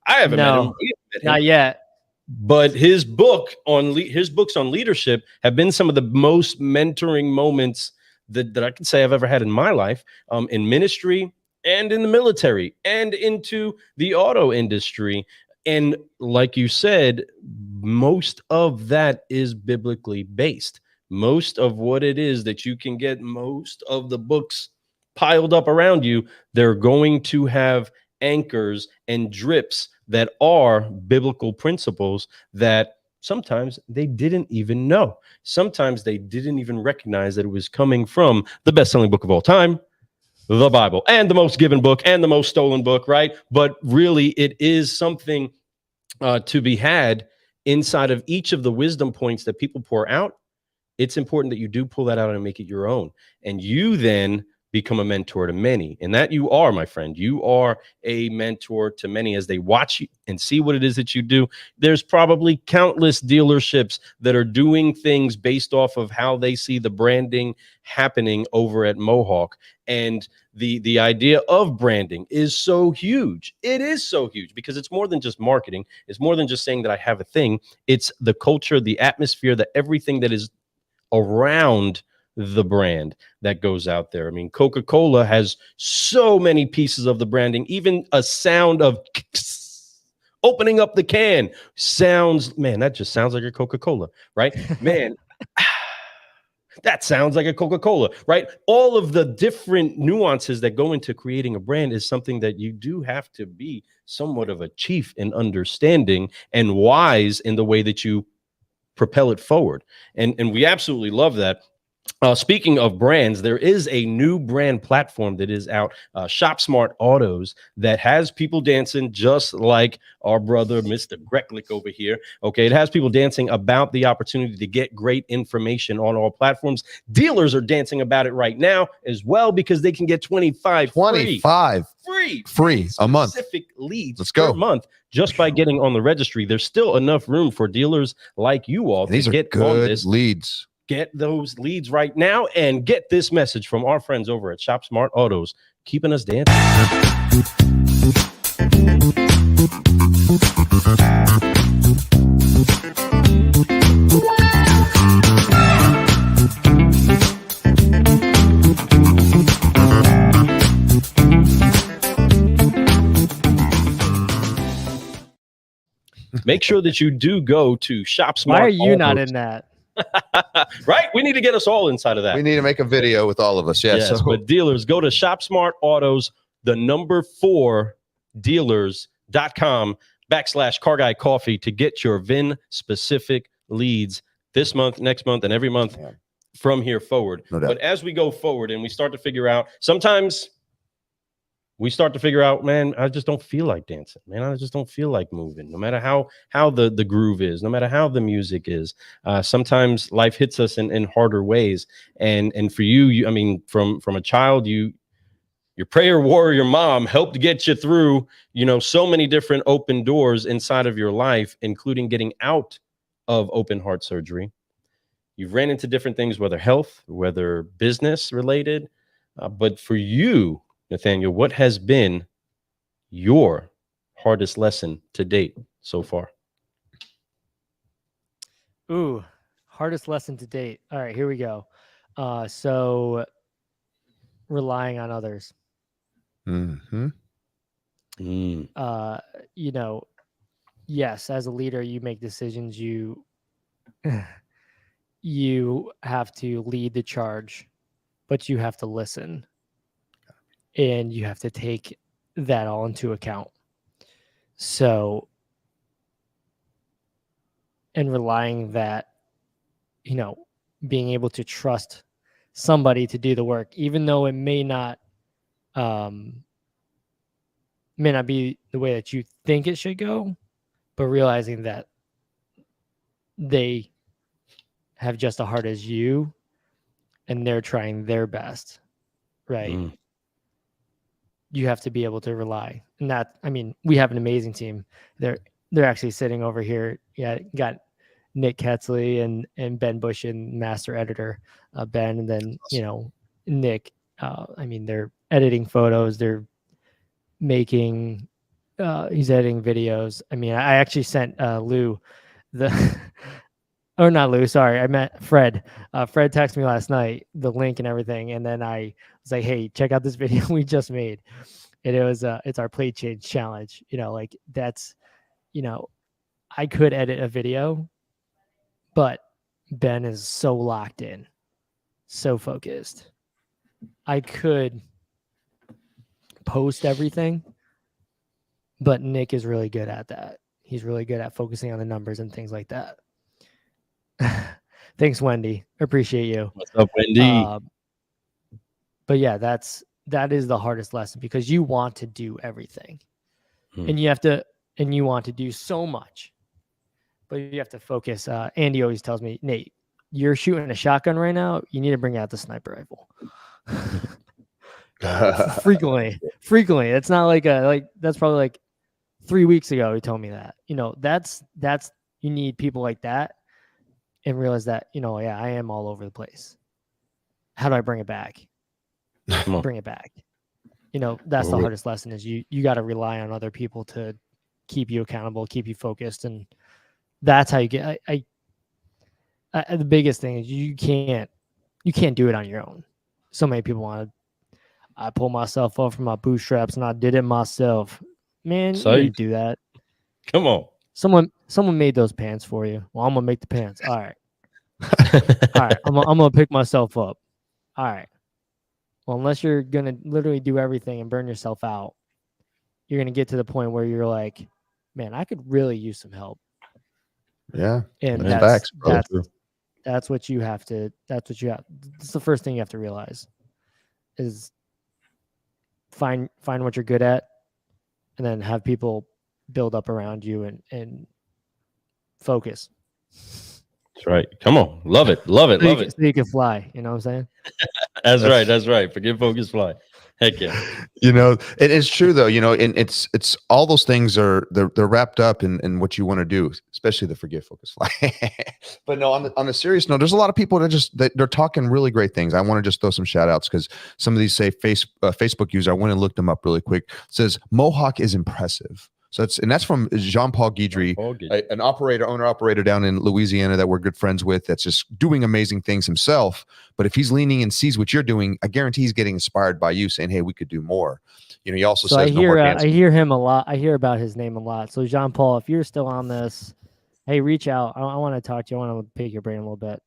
I haven't met him. No, We haven't met him. not yet. But his books on leadership have been some of the most mentoring moments that I can say I've ever had in my life, in ministry and in the military and into the auto industry. And like you said, most of that is biblically based. Most of what it is that you can get, most of the books piled up around you, they're going to have anchors and drips that are biblical principles that sometimes they didn't even know. Sometimes they didn't even recognize that it was coming from the best-selling book of all time, the Bible, and the most given book and the most stolen book, right? But really, it is something to be had inside of each of the wisdom points that people pour out. It's important that you do pull that out and make it your own. And you then become a mentor to many. And that you are, my friend. You are a mentor to many as they watch you and see what it is that you do. There's probably countless dealerships that are doing things based off of how they see the branding happening over at Mohawk. And the idea of branding is so huge. It is so huge because it's more than just marketing. It's more than just saying that I have a thing. It's the culture, the atmosphere, the everything that is around the brand that goes out there. I mean, Coca-Cola has so many pieces of the branding, even a sound of opening up the can sounds, man, that just sounds like a Coca-Cola, right? Man, that sounds like a Coca-Cola, right? All of the different nuances that go into creating a brand is something that you do have to be somewhat of a chief in understanding and wise in the way that you propel it forward. And we absolutely love that. Speaking of brands, there is a new brand platform that is out, Shop Smart Autos, that has people dancing just like our brother, Mr. Greklek over here. Okay, it has people dancing about the opportunity to get great information on all platforms. Dealers are dancing about it right now as well because they can get 25 free a month specific leads Let's go. per month just by getting on the registry. There's still enough room for dealers like you all These to are get good on this. leads. Get those leads right now and get this message from our friends over at Shop Smart Autos, keeping us dancing. Make sure that you do go to Shop Smart. Why are you Autos. not in that? Right? We need to get us all inside of that. We need to make a video with all of us. Yes, So but dealers, go to Shop Smart Autos, the number 4 dealers.com/Car Guy Coffee to get your VIN specific leads this month, next month, and every month from here forward. No doubt. But as we go forward and we start to figure out, sometimes we start to figure out, man, I just don't feel like dancing, man. I just don't feel like moving, no matter how the groove is, no matter how the music is. Sometimes life hits us in harder ways. And for you, I mean, from a child, your prayer warrior mom helped get you through, so many different open doors inside of your life, including getting out of open heart surgery. You've ran into different things, whether health, whether business related. But for you, Nathanael, what has been your hardest lesson to date so far? Ooh, hardest lesson to date. All right, here we go. So relying on others. Mm-hmm. Yes, as a leader, you make decisions. You have to lead the charge, but you have to listen. And you have to take that all into account. So, and relying that, being able to trust somebody to do the work, even though it may not may not be the way that you think it should go, but realizing that they have just as hard as you and they're trying their best, right? Mm. You have to be able to rely. And that, I mean, we have an amazing team. They're actually sitting over here. Yeah, got Nick Ketzley and Ben Bush and master editor, Ben, and then Nick. I mean, they're editing photos. They're making. He's editing videos. I mean, I actually sent Lou the. Oh, not Lou. Sorry, I meant Fred. Fred texted me last night the link and everything, and then I was like, "Hey, check out this video we just made." And it was it's our plate change challenge. Like that's I could edit a video, but Ben is so locked in, so focused. I could post everything, but Nick is really good at that. He's really good at focusing on the numbers and things like that. Thanks, Wendy. Appreciate you. What's up, Wendy? But yeah, that is the hardest lesson because you want to do everything, and you want to do so much, but you have to focus. Andy always tells me, Nate, you're shooting a shotgun right now. You need to bring out the sniper rifle. Frequently. It's not like that's probably like 3 weeks ago. He told me that. That's you need people like that. And realize that, I am all over the place. How do I bring it back? Bring it back. That's the hardest lesson is you got to rely on other people to keep you accountable, keep you focused. And that's how you get, the biggest thing is you can't do it on your own. So many people I pulled myself up from my bootstraps and I did it myself. Man, you didn't do that. Come on. Someone made those pants for you. Well, I'm gonna make the pants. All right. All right. I'm gonna pick myself up. All right. Well, unless you're gonna literally do everything and burn yourself out, you're gonna get to the point where you're like, man, I could really use some help. Yeah. And that's what you have to. That's the first thing you have to realize is find what you're good at, and then have people build up around you and focus. That's right. Come on. Love it. So you can fly. You know what I'm saying? That's right. Forget focus, fly. Heck yeah. It's true though, and it's all those things they're wrapped up in what you want to do, especially the forget, focus, fly. But no, on a serious note, there's a lot of people that they're talking really great things. I want to just throw some shout outs because some of these say Facebook user, I went and looked them up really quick. It says Mohawk is impressive. So that's from Jean-Paul Guidry, an owner-operator down in Louisiana that we're good friends with that's just doing amazing things himself. But if he's leaning and sees what you're doing, I guarantee he's getting inspired by you saying, hey, we could do more. He also says I hear him a lot. I hear about his name a lot. So Jean-Paul, if you're still on this, hey, reach out. I want to talk to you. I want to pick your brain a little bit.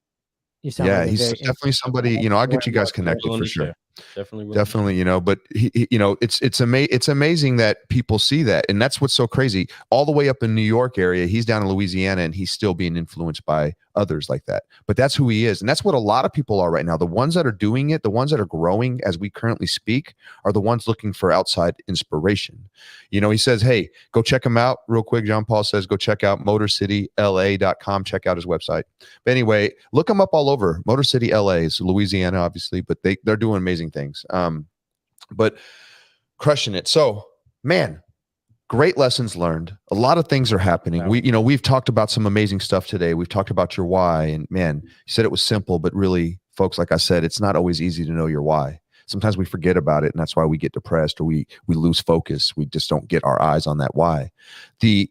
You sound like he's definitely somebody, I'll get you guys connected for sure. Definitely, but it's amazing that people see that. And that's what's so crazy. All the way up in New York area, he's down in Louisiana and he's still being influenced by others like that. But that's who he is. And that's what a lot of people are right now. The ones that are doing it, the ones that are growing as we currently speak are the ones looking for outside inspiration. He says, hey, go check him out real quick. John Paul says, go check out motorcityla.com. Check out his website. But anyway, look him up all over. Motor City LA is Louisiana, obviously, but they're doing amazing things. But crushing it. So, man, great lessons learned. A lot of things are happening. Wow. We've talked about some amazing stuff today. We've talked about your why, and man, you said it was simple, but really, folks, like I said, it's not always easy to know your why. Sometimes we forget about it, and that's why we get depressed or we lose focus. We just don't get our eyes on that why. We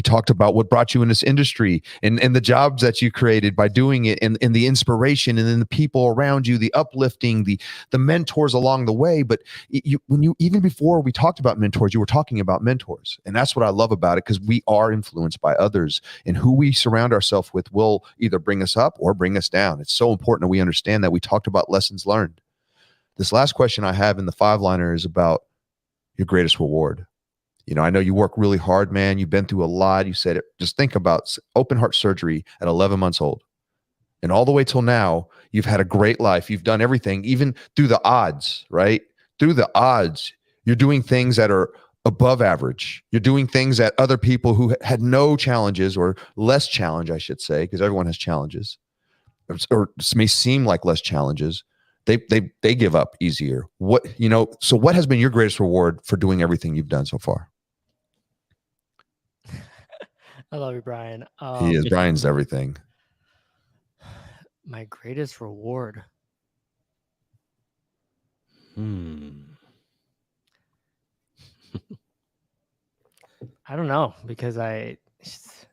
talked about what brought you in this industry and the jobs that you created by doing it, and the inspiration, and then the people around you, the uplifting, the mentors along the way. But even before we talked about mentors, you were talking about mentors, and that's what I love about it, because we are influenced by others, and who we surround ourselves with will either bring us up or bring us down. It's so important that we understand that. We talked about lessons learned. This last question I have in the 5-liner is about your greatest reward. I know you work really hard, man. You've been through a lot. You said it. Just think about open heart surgery at 11 months old. And all the way till now, you've had a great life. You've done everything, even through the odds, right? through the odds, you're doing things that are above average. You're doing things that other people who had no challenges or less challenge, I should say, because everyone has challenges, or may seem like less challenges. They give up easier. So what has been your greatest reward for doing everything you've done so far? I love you, Brian. He is. Brian's everything. My greatest reward. I don't know, because it's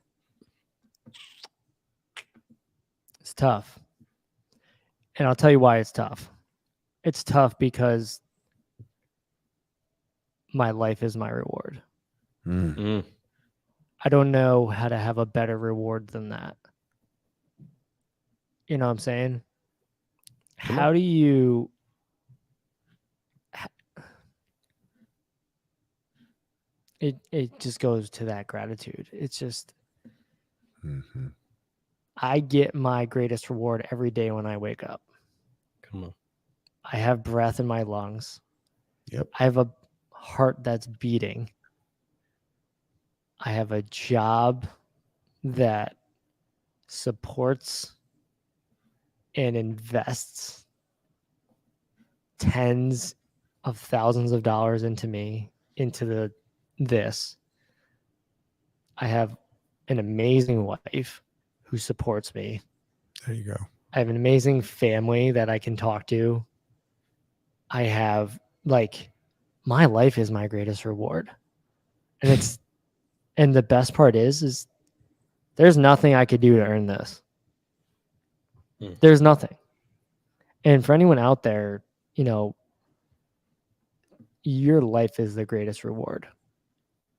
tough. And I'll tell you why it's tough. It's tough because my life is my reward. I don't know how to have a better reward than that. You know what I'm saying? How do you... It just goes to that gratitude. It's just... I get my greatest reward every day when I wake up. Come on. I have breath in my lungs. Yep. I have a heart that's beating. I have a job that supports and invests tens of thousands of dollars into me, into this. I have an amazing wife who supports me. There you go. I have an amazing family that I can talk to. I have, my life is my greatest reward. And the best part is there's nothing I could do to earn this. There's nothing. And for anyone out there, your life is the greatest reward.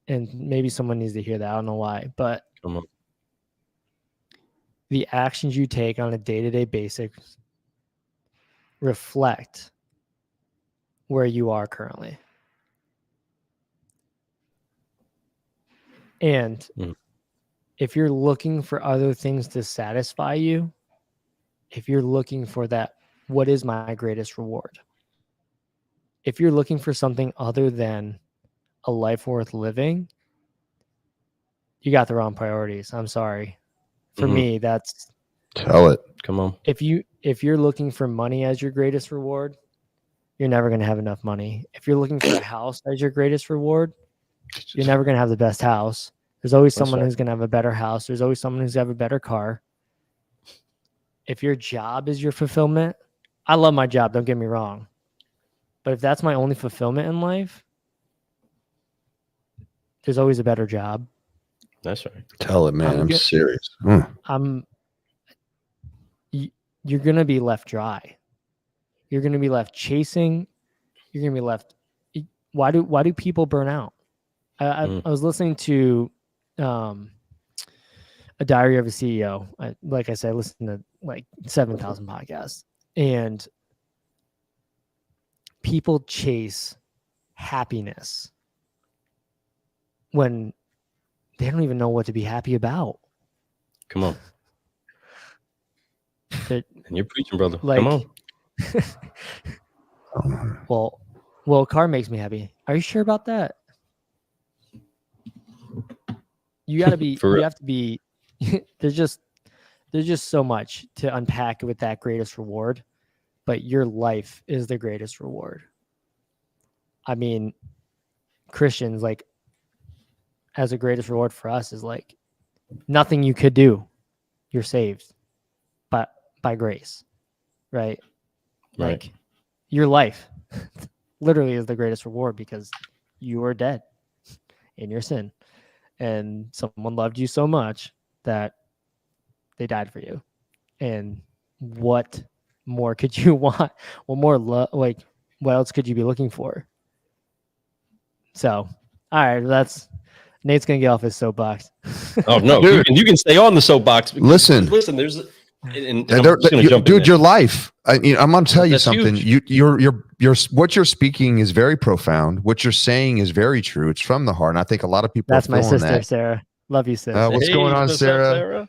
And maybe someone needs to hear that. I don't know why, but Come on. The actions you take on a day-to-day basis reflect where you are currently. And if you're looking for other things to satisfy you, if you're looking for that, what is my greatest reward? If you're looking for something other than a life worth living, you got the wrong priorities. I'm sorry. For me, that's... Tell it. Come on. If you're looking for money as your greatest reward, you're never going to have enough money. If you're looking for a house as your greatest reward, you're never going to have the best house. There's always someone who's going to have a better house. There's always someone who's going to have a better car. If your job is your fulfillment, I love my job, don't get me wrong. But if that's my only fulfillment in life, there's always a better job. That's right. Tell it, man. I'm serious. You're going to be left dry. You're going to be left chasing. You're going to be left. Why do people burn out? I was listening to a Diary of a CEO. Like I said, I listened to like 7,000 podcasts, and people chase happiness when they don't even know what to be happy about. Come on. And you're preaching, brother. Come on. Well, a car makes me happy. Are you sure about that? You got to be. You have to be. There's just so much to unpack with that greatest reward, but your life is the greatest reward. I mean, Christians, like, as a greatest reward for us is like nothing you could do. You're saved, but by grace, right? Like your life literally is the greatest reward because you are dead in your sin, and someone loved you so much that they died for you. And what more could you want? What more what else could you be looking for? So, all right, Nate's gonna get off his soapbox. Oh no, you can stay on the soapbox. Listen, there's, dude, your life. I'm gonna tell you something. Huge. You're what you're speaking is very profound. What you're saying is very true. It's from the heart, and I think a lot of people. That's my sister, Sarah. Love you, sis. What's going on, Sarah?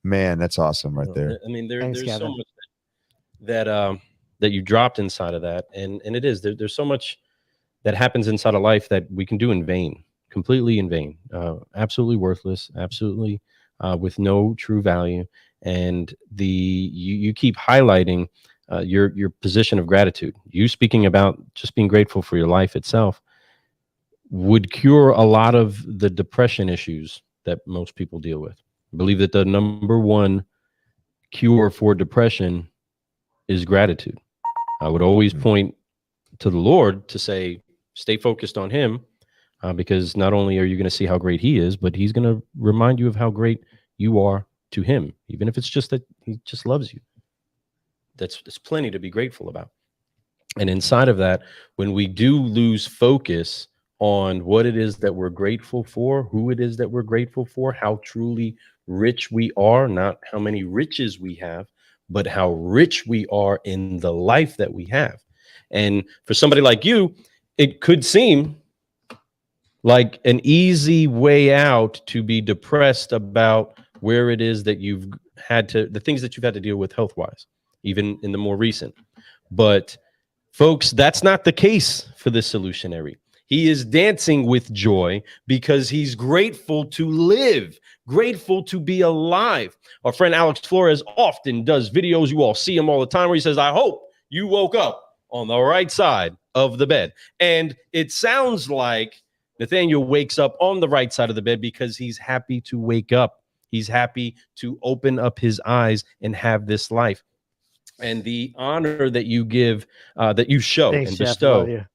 Man, that's awesome right there. I mean, Thanks, there's Kevin. so much that that you dropped inside of that. And it is, there's so much that happens inside of life that we can do in vain, completely in vain, absolutely worthless, absolutely with no true value. And you keep highlighting your position of gratitude. You speaking about just being grateful for your life itself would cure a lot of the depression issues that most people deal with. I believe that the number one cure for depression is gratitude. I would always point to the Lord to say, stay focused on him, because not only are you going to see how great he is, but he's going to remind you of how great you are to him, even if it's just that he just loves you. That's plenty to be grateful about. And inside of that, when we do lose focus on what it is that we're grateful for, who it is that we're grateful for, how truly rich we are, not how many riches we have, but how rich we are in the life that we have. And for somebody like you, it could seem like an easy way out to be depressed about where it is that you've had to, the things that you've had to deal with health wise, even in the more recent. But folks, that's not the case for this solutionary. He is dancing with joy because he's grateful to live, grateful to be alive. Our friend Alex Flores often does videos. You all see him all the time where he says, I hope you woke up on the right side of the bed. And it sounds like Nathanael wakes up on the right side of the bed because he's happy to wake up. He's happy to open up his eyes and have this life. And the honor that you give, that you show Thanks, and Jeff. bestow. Love you.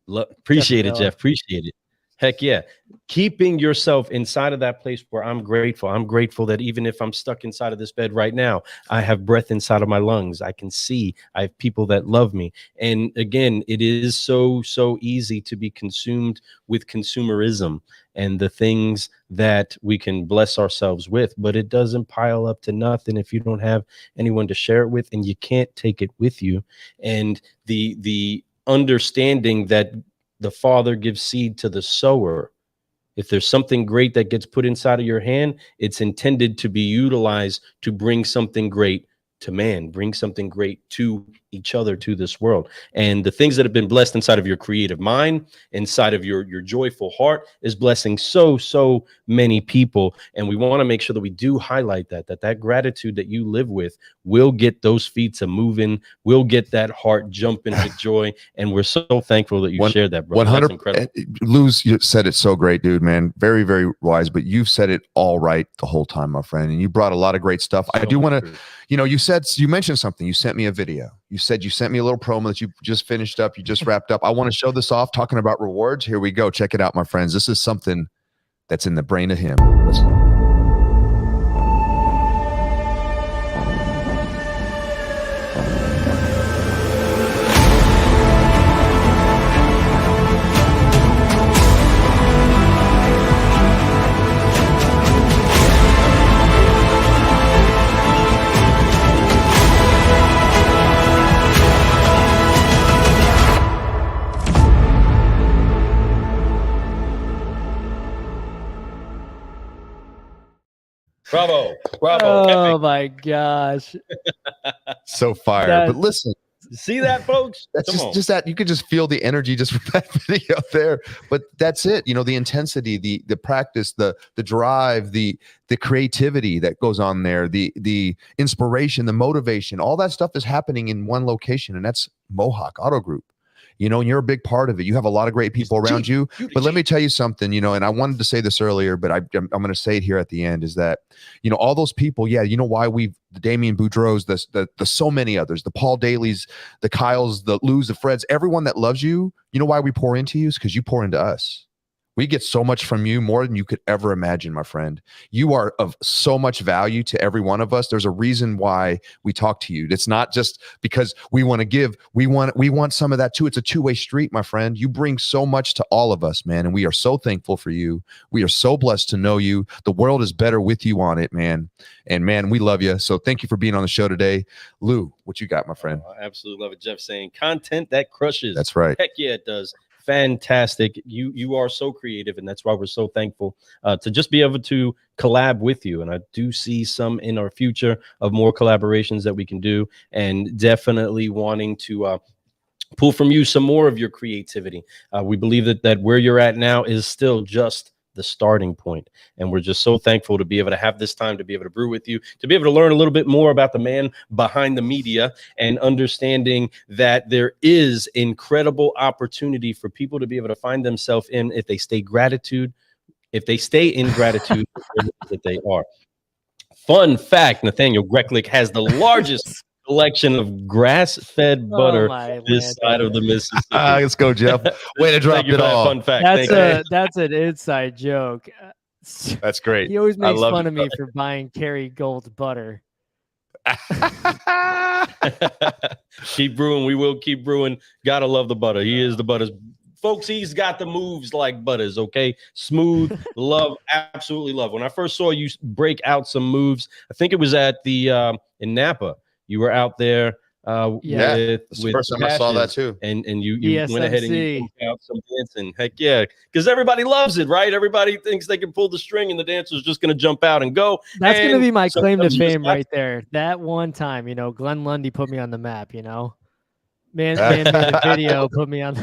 Appreciate it, Fella. Jeff. Appreciate it. Heck yeah. Keeping yourself inside of that place where I'm grateful. I'm grateful that even if I'm stuck inside of this bed right now, I have breath inside of my lungs. I can see. I have people that love me. And again, it is so easy to be consumed with consumerism and the things that we can bless ourselves with, but it doesn't pile up to nothing if you don't have anyone to share it with, and you can't take it with you. And the understanding that the Father gives seed to the sower. If there's something great that gets put inside of your hand, it's intended to be utilized to bring something great to man, bring something great to each other, to this world. And the things that have been blessed inside of your creative mind, inside of your joyful heart, is blessing so many people. And we want to make sure that we do highlight that gratitude that you live with will get those feet to moving, will get that heart jumping with joy. And we're so thankful that you shared that, bro. 100. That's incredible. Luz, you said it so great, dude, man. Very wise, but you've said it all right the whole time, my friend. And you brought a lot of great stuff. I do want to, you mentioned something. You sent me a video. You said you sent me a little promo that you just finished up. You just wrapped up. I want to show this off, talking about rewards. Here we go. Check it out, my friends. This is something that's in the brain of him. Listen. Bravo. Oh my gosh. So fire. But listen, see that, folks? that's just that you could just feel the energy just from that video there. But that's it. The intensity, the practice, the drive, the creativity that goes on there, the inspiration, the motivation, all that stuff is happening in one location, and that's Mohawk Auto Group. And you're a big part of it. You have a lot of great people around you. But let me tell you something, and I wanted to say this earlier, but I'm going to say it here at the end, is that, all those people, why the Damian Boudreaux's, the so many others, the Paul Daly's, the Kyles, the Lou's, the Freds, everyone that loves you, why we pour into you is because you pour into us. We get so much from you, more than you could ever imagine, my friend. You are of so much value to every one of us. There's a reason why we talk to you. It's not just because we want to give. We want some of that too. It's a two-way street, my friend. You bring so much to all of us, man, and we are so thankful for you. We are so blessed to know you. The world is better with you on it, man. And man, we love you. So thank you for being on the show today. Lou, what you got, my friend? I absolutely love it. Jeff saying content that crushes. That's right. Heck yeah, it does. fantastic. You are so creative, and that's why we're so thankful to just be able to collab with you. And I do see some in our future of more collaborations that we can do, and definitely wanting to pull from you some more of your creativity. We believe that where you're at now is still just the starting point, and we're just so thankful to be able to have this time to be able to brew with you, to be able to learn a little bit more about the man behind the media, and understanding that there is incredible opportunity for people to be able to find themselves in if they stay in gratitude that they are. Fun fact: Nathanael Greklek has the largest collection of grass-fed butter this side of the Mississippi. Let's go, Jeff. Way to drop it all. Fun fact. That's an inside joke. That's great. He always makes fun of me for buying Kerry Gold butter. Keep brewing. We will keep brewing. Gotta love the butter. He is the butters. Folks, he's got the moves like Butters, okay? Smooth, love, absolutely love. When I first saw you break out some moves, I think it was at the in Napa. You were out there with first time I saw that too. And you went ahead and you broke out some dancing. Heck yeah, because everybody loves it, right? Everybody thinks they can pull the string and the dancer's just going to jump out and go. That's going to be my claim to fame right there. That one time, Glenn Lundy put me on the map, Man made a video, put me on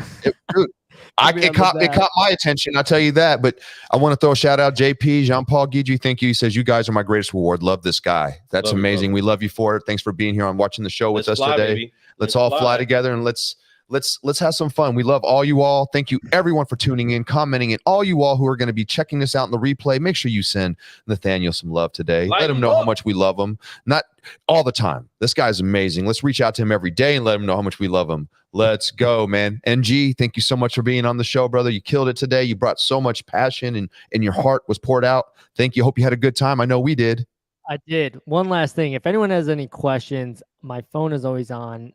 it caught my attention, I'll tell you that. But I want to throw a shout out JP, Jean-Paul Guidry. Thank you. He says, you guys are my greatest reward. Love this guy. That's amazing. We love you for it. Thanks for being here on watching the show with us today. Baby. Let's all fly together, and let's have some fun. We love all you all. Thank you everyone for tuning in, commenting, and all you all who are going to be checking this out in the replay. Make sure you send Nathanael some love today. Let him know how much we love him. Not all the time. This guy's amazing. Let's reach out to him every day and let him know how much we love him. Let's go, man. NG, thank you so much for being on the show, brother. You killed it today. You brought so much passion, and your heart was poured out. Thank you. Hope you had a good time. I know we did. I did. One last thing. If anyone has any questions, my phone is always on.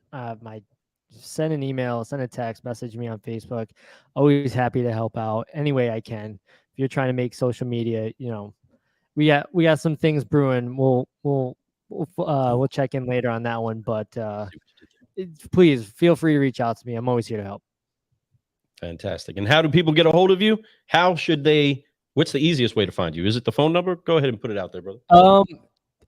Send an email, send a text, message me on Facebook. Always happy to help out any way I can. If you're trying to make social media, we got some things brewing. We'll check in later on that one, but please feel free to reach out to me. I'm always here to help. Fantastic. And how do people get a hold of you? What's the easiest way to find you? Is it the phone number? Go ahead and put it out there, brother.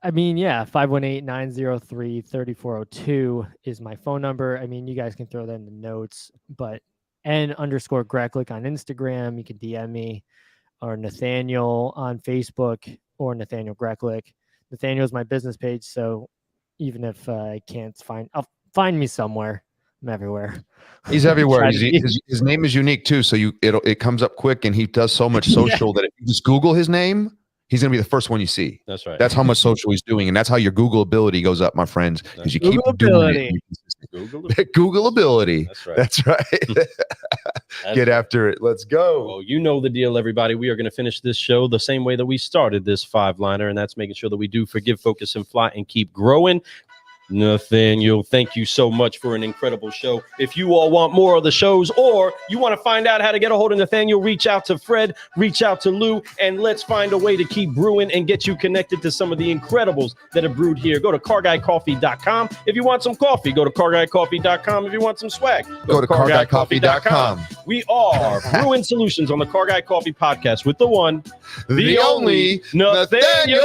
518-903-3402 is my phone number. You guys can throw that in the notes, but _Greklek on Instagram. You can DM me, or Nathanael on Facebook, or Nathanael Greklek. Nathanael is my business page, so even if I can't I'll find me somewhere. I'm everywhere. He's everywhere. His name is unique too, so it comes up quick, and he does so much social that if you just Google his name, he's going to be the first one you see. That's right. That's how much social he's doing, and that's how your Google ability goes up, my friends, because you keep doing it. Google ability. That's right. Get after it. Let's go. Well, you know the deal, everybody. We are going to finish this show the same way that we started this 5-liner, and that's making sure that we do forgive, focus, and fly, and keep growing. Nathanael, thank you so much for an incredible show. If you all want more of the shows, or you want to find out how to get a hold of Nathanael, reach out to Fred, reach out to Lou, and let's find a way to keep brewing and get you connected to some of the incredibles that are brewed here. Go to carguycoffee.com. If you want some coffee, go to carguycoffee.com. If you want some swag, go to carguycoffee.com. We are Brewing Solutions on the Carguy Coffee Podcast with the one, the only Nathanael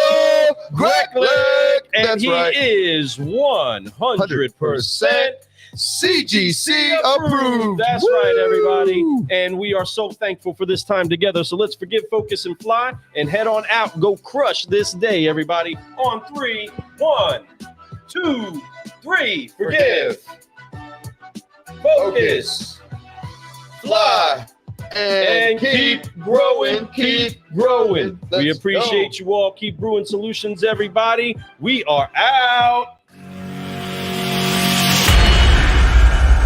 Greklek. And he is 100% CGC approved. That's right, everybody. And we are so thankful for this time together. So let's forgive, focus, and fly, and head on out. Go crush this day, everybody. On 3, 1, 2, 3. Forgive, focus, fly, and keep growing, keep growing. We appreciate you all. Keep brewing solutions, everybody. We are out.